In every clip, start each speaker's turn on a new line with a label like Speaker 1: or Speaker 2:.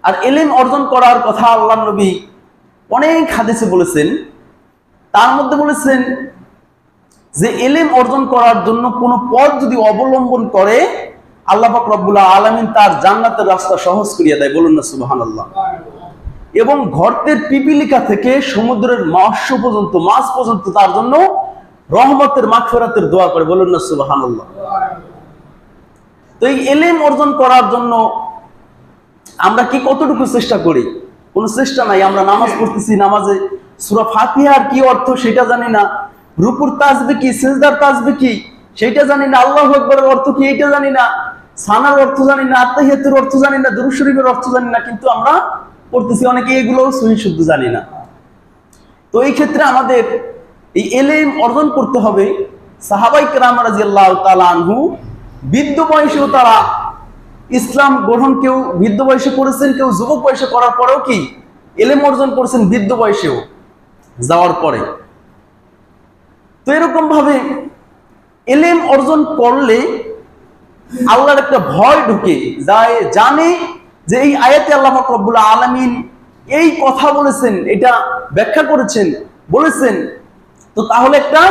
Speaker 1: আর ইলম অর্জন করার কথা আল্লাহর নবী অনেক হাদিসে বলেছেন। তার মধ্যে বলেছেন যে ইলম অর্জন করার জন্য কোনো পথ যদি অবলম্বন করে আল্লাহ পাক রব্বুল আলামিন তার জান্নাতের রাস্তা সহজ করিয়া দেয়। বলুন না সুবহানাল্লাহ। এবং গর্তের পিপিলিকা থেকে সমুদ্রের মৎস্য পর্যন্ত, মাছ পর্যন্ত তার জন্য রহমতের মাগফিরাতের দোয়া করে। বলুন না সুবহানাল্লাহ। তো এই ইলম অর্জন করার জন্য আমরা কি কতটুকু চেষ্টা করি? কোনো চেষ্টা নাই। আমরা নামাজ পড়তেছি, নামাজে সূরা ফাতিহার কি অর্থ সেটা জানি না, রুকুর তাসবিহ কি, সিজদার তাসবিহ কি সেটা জানি না, আল্লাহু আকবারের অর্থ কি এটা জানি না, সানার অর্থ জানি না, আত্তাহিয়াতুর অর্থ জানি না, দুরূদ শরীফের অর্থ জানি না, কিন্তু আমরা পড়তেছি, অনেকে এগুলোও সহি শুদ্ধ জানি না। তো এই ক্ষেত্রে আমাদের এই ইলম অর্জন করতে হবে। সাহাবায়ে কেরাম রাদিয়াল্লাহু তাআলা আনহু বৃদ্ধ বয়সেও তারা ইসলাম গ্রহণ, কেউ বৃদ্ধ বয়সে করেছেন, কেউ যুবক বয়সে করার পরেও কি ইলম অর্জন করেছেন বৃদ্ধ বয়সেও যাওয়ার পরে। তো এরকম ভাবে ইলম অর্জন করলে আল্লাহর একটা ভয় ঢুকে যায়, জানে যে এই আয়াতে আল্লাহ পাক রব্বুল আলামিন এই কথা বলেছেন, এটা ব্যাখ্যা করেছেন, বলেছেন। তো তাহলে একটা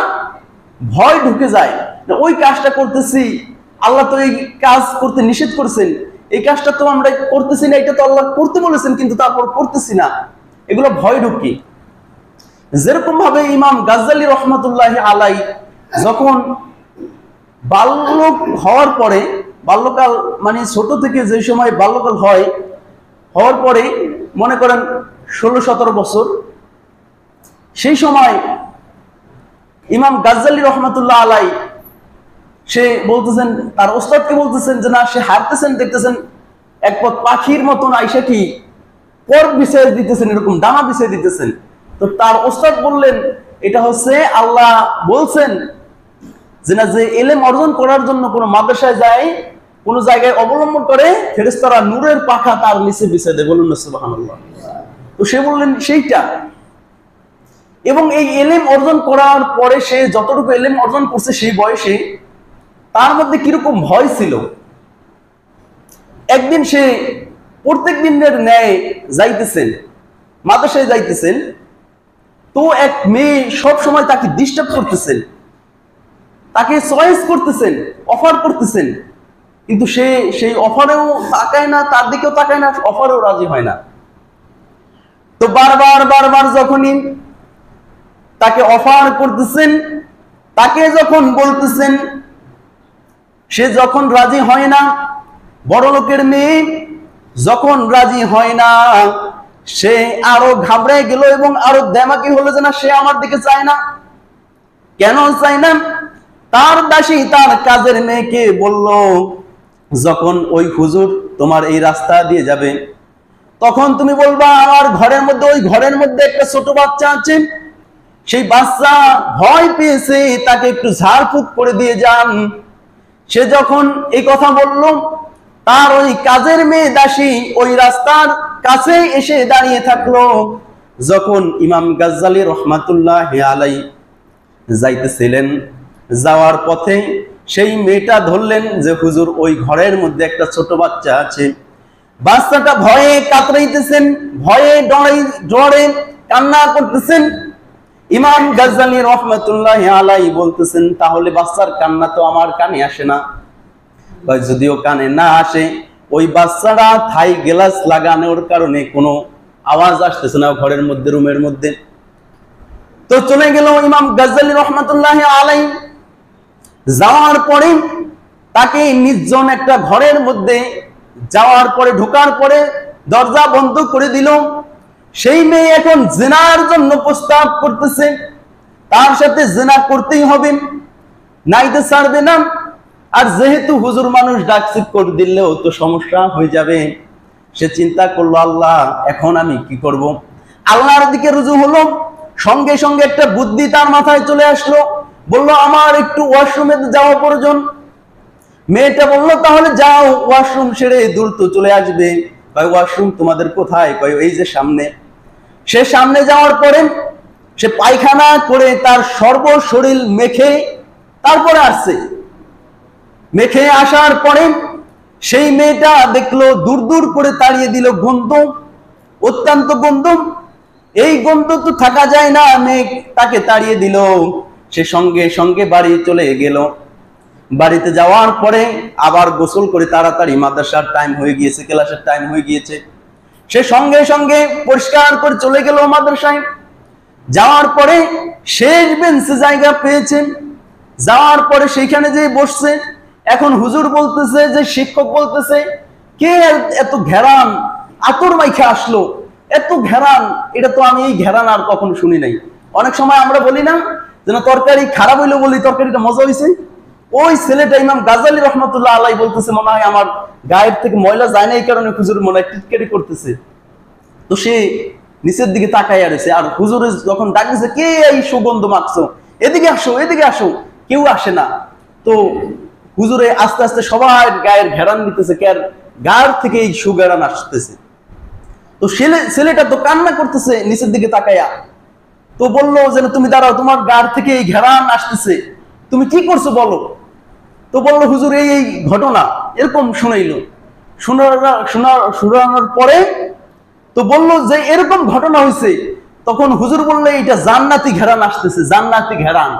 Speaker 1: ভয় ঢুকে যায়, ওই কাজটা করতেছি, আল্লাহ তো এই কাজ করতে নিষেধ করেছেন, এই কাজটা তো আমরা করতেছি না, এটা তো আল্লাহ করতে বলেছেন কিন্তু তারপর করতেছি না, এগুলো ভয় ঢুকি। যেরকম ভাবে ইমাম গাজ্জালি রহমাতুল্লাহি আলাইহি যখন বাল্যক হওয়ার পরে, বাল্যকাল মানে ছোট থেকে যে সময় বাল্যকাল হয়, হওয়ার পরে মনে করেন 16-17 বছর, সেই সময় ইমাম গাজ্জালি রহমাতুল্লাহ আলাইহি সে বলতেছেন, তার ওস্তাদকে বলতেছেন যে না, সে হাঁটতেছেন, দেখতেছেন এক পথ পাখির মতন আইসা কি পর্ব বিছিয়ে দিতেছেন, এরকম ডানা বিছিয়ে দিতেছেন। তো তার ওস্তাদ বললেন, এটা হচ্ছে আল্লাহ বলছেন যে না, যে ইলম অর্জন করার জন্য কোনো মাদ্রাসায় যায়, কোনো জায়গায় অবলম্বন করে, ফেরেশতারা নূরের পাখা তার নিচে বিছিয়ে দেয়। বলুন না সুবহানাল্লাহ। তো সে বললেন সেইটা। এবং এই ইলম অর্জন করার পরে সে যতটুকু ইলম অর্জন করছে সেই বয়সে, তার মধ্যে কিরকম ভয় ছিল। একদিন সে প্রত্যেক দিনের ন্যায় যাইতেছেন, মাদ্রাসায় যাইতেছেন, তো এক মেয়ে সব সময় তাকে ডিস্টার্ব করতেছেন, তাকে চয়েস করতেছেন, অফার করতেছেন, কিন্তু সে সেই অফারেও তাকায় না, তার দিকেও তাকায় না, অফারেও রাজি হয় না। তো বারবার যখনই তাকে অফার করতেছেন, তাকে যখন বলতেছেন, সে যখন রাজি হয় না, বড় লোকের মেয়ে যখন রাজি হয় না, সে আরো ঘাবড়ে গেল এবং আরো দেমাকি হলো যে না, সে আমার দিকে চায় না। কেন চায় না? তার দাসী তার কাজের মেয়েকে বলল, যখন ওই হুজুর তোমার এই রাস্তা দিয়ে যাবে, তখন তুমি বলবা আমার ঘরের মধ্যে, ওই ঘরের মধ্যে একটা ছোট বাচ্চা আছে, সেই বাচ্চা ভয় পেয়েছে, তাকে একটু ঝাড়ফুঁক করে দিয়ে যান। সে যখন এই কথা বলল, তার ওই কাজের মেয়ে দাসী ওই রাস্তার কাছে এসে দাঁড়িয়ে থাকলো। যখন ইমাম গাজ্জালি রহমাতুল্লাহি আলাইহি যাইতেছিলেন, যাওয়ার পথে সেই মেয়েটা ধরলেন যে হুজুর ওই ঘরের মধ্যে একটা ছোট বাচ্চা আছে, বাচ্চাটা ভয়ে কাতরাইতেছেন, ভয়ে ডরে কান্না করতেছেন। ইমাম গাজ্জালি রহমাতুল্লাহি আলাইহি বলতেছেন, তাহলে বাচ্চার কান্না তো আমার কানে আসে না। যদিও কানে না আসে, ওই বাচ্চারা থাই গ্লাস লাগানোর কারণে কোনো আওয়াজ আসতেছে না ঘরের মধ্যে, রুমের মধ্যে। তো চলে গেল ইমাম গাজ্জালি রহমাতুল্লাহি আলাইহি। যাওয়ার পরে তাকে নির্জন একটা ঘরের মধ্যে যাওয়ার পরে, ঢোকার পরে দরজা বন্ধ করে দিল। সেই মেয়ে এখন জিনার জন্য প্রস্তাব করতেছে, তার সাথে জিনা করতেই হবে, নাইতে ছাড়বে না। আর যেহেতু হুজুর মানুষ, ডাকছে করে দিলেও তো সমস্যা হয়ে যাবে। সে চিন্তা করলো, আল্লাহ এখন আমি কি করব? আল্লাহর দিকে রুজু হলো। সঙ্গে সঙ্গে একটা বুদ্ধি তার মাথায় চলে আসলো, বলল আমার একটু ওয়াশরুমে যাওয়া প্রয়োজন। মেয়েটা বলল, তাহলে যাও, ওয়াশরুম সেরে দ্রুত চলে আসবে। কয় ওয়াশরুম তোমাদের কোথায়? কয় এই যে সামনে। সে সামনে যাওয়ার পরে সে পায়খানা করে তার সর্বশরীর মেখে তারপরে আসছে। মেখে আসার পরে সেই মেয়েটা দেখলো, দূর দূর করে তাড়িয়ে দিল, গন্ধ, অত্যন্ত গন্ধ, এই গন্ধ তো থাকা যায় না, মেয়ে তাকে তাড়িয়ে দিল। সে সঙ্গে সঙ্গে বাড়ি চলে গেল। বাড়িতে যাওয়ার পরে আবার গোসল করে তাড়াতাড়ি, মাদ্রাসার টাইম হয়ে গিয়েছে, ক্লাসের টাইম হয়ে গিয়েছে, সে সঙ্গে সঙ্গে পরিষ্কার করে চলে গেল মাদ্রাসায়। যাওয়ার পরে শেষ বেঞ্চে জায়গা পেয়েছেন, যাওয়ার পরে সেইখানে যে বসছে। এখন হুজুর বলতেছে, যে শিক্ষক বলতেছে, কে এত ঘেরান আতর মাইখা আসলো, এত ঘেরান, এটা তো আমি এই ঘেরান আর কখনো শুনি নাই। অনেক সময় আমরা বলি না যেন তরকারি খারাপ হইলো বলি তরকারিটা মজা হয়েছে, ওই ছেলেটা ইমাম গাজ্জালী রহমাতুল্লাহ আলাইহি বলতেছে, মনে হয় আমার গায়ের থেকে ময়লা যায় না, এই কারণে হুজুর মনে হয় টিটকারি করতেছে। তো সে নিচের দিকে তাকাইয়া রয়েছে, আর হুজুর যখন ডাকতেছে, কে এই সুগন্ধ মাখছো, এদিকে আসো, এদিকে আসো, কেউ আসে না। তো হুজুরে আস্তে আস্তে সবার গায়ের ঘেরান দিতেছে, কার গায়ের থেকে এই সুঘেরান আসতেছে। তো ছেলেটা তো কান্না করতেছে নিচের দিকে তাকাইয়া। তো বললো যে তুমি দাঁড়াও, তোমার গায়ের থেকে এই ঘেরান আসতেছে, তুমি কি করছো বলো। তো বললো হুজুর এই এই ঘটনা, এরকম শুনাইলো। শোনানোর পরে তো বললো যে এরকম ঘটনা হয়েছে। তখন হুজুর বললো এটা জান্নাতি ঘেরান আসতেছে, জান্নাতি ঘেরান।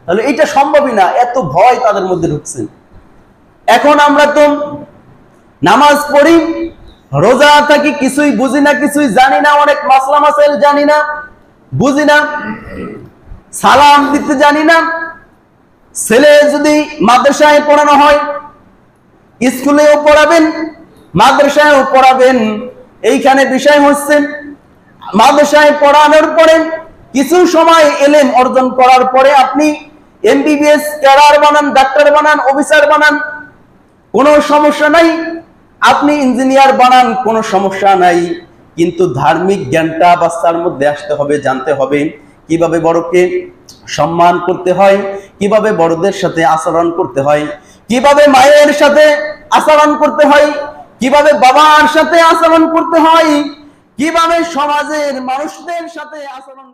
Speaker 1: তাহলে এটা সম্ভবই না, এত ভয় তাদের মধ্যে ঢুকছে। এখন আমরা তো নামাজ পড়ি, রোজা থাকি, কিছুই বুঝি না, কিছুই জানি না, অনেক মাসলা মাসাইল জানি না, বুঝি না, সালাম দিতে জানি না। ছেলে যদি মাদ্রাসায় পড়ানো হয়, স্কুলেও পড়াবেন, মাদ্রাসায়ও পড়াবেন। এইখানে বিষয় হচ্ছে, মাদ্রাসায় পড়ানোর পরে কিছু সময় এলেম অর্জন করার পরে আপনি এমবিবিএস ক্যাডার বানান, ডাক্তার বানান, অফিসার বানান, কোনো সমস্যা নাই। আপনি ইঞ্জিনিয়ার বানান, কোনো সমস্যা নাই। কিন্তু ধার্মিক জ্ঞানটা বাচ্চার মধ্যে আসতে হবে, জানতে হবে কিভাবে বড়কে সম্মান করতে হয়, কিভাবে বড়দের সাথে আচরণ করতে হয়, কিভাবে মায়ের সাথে আচরণ করতে হয়, কিভাবে বাবার সাথে আচরণ করতে হয়, কিভাবে সমাজের মানুষদের সাথে আচরণ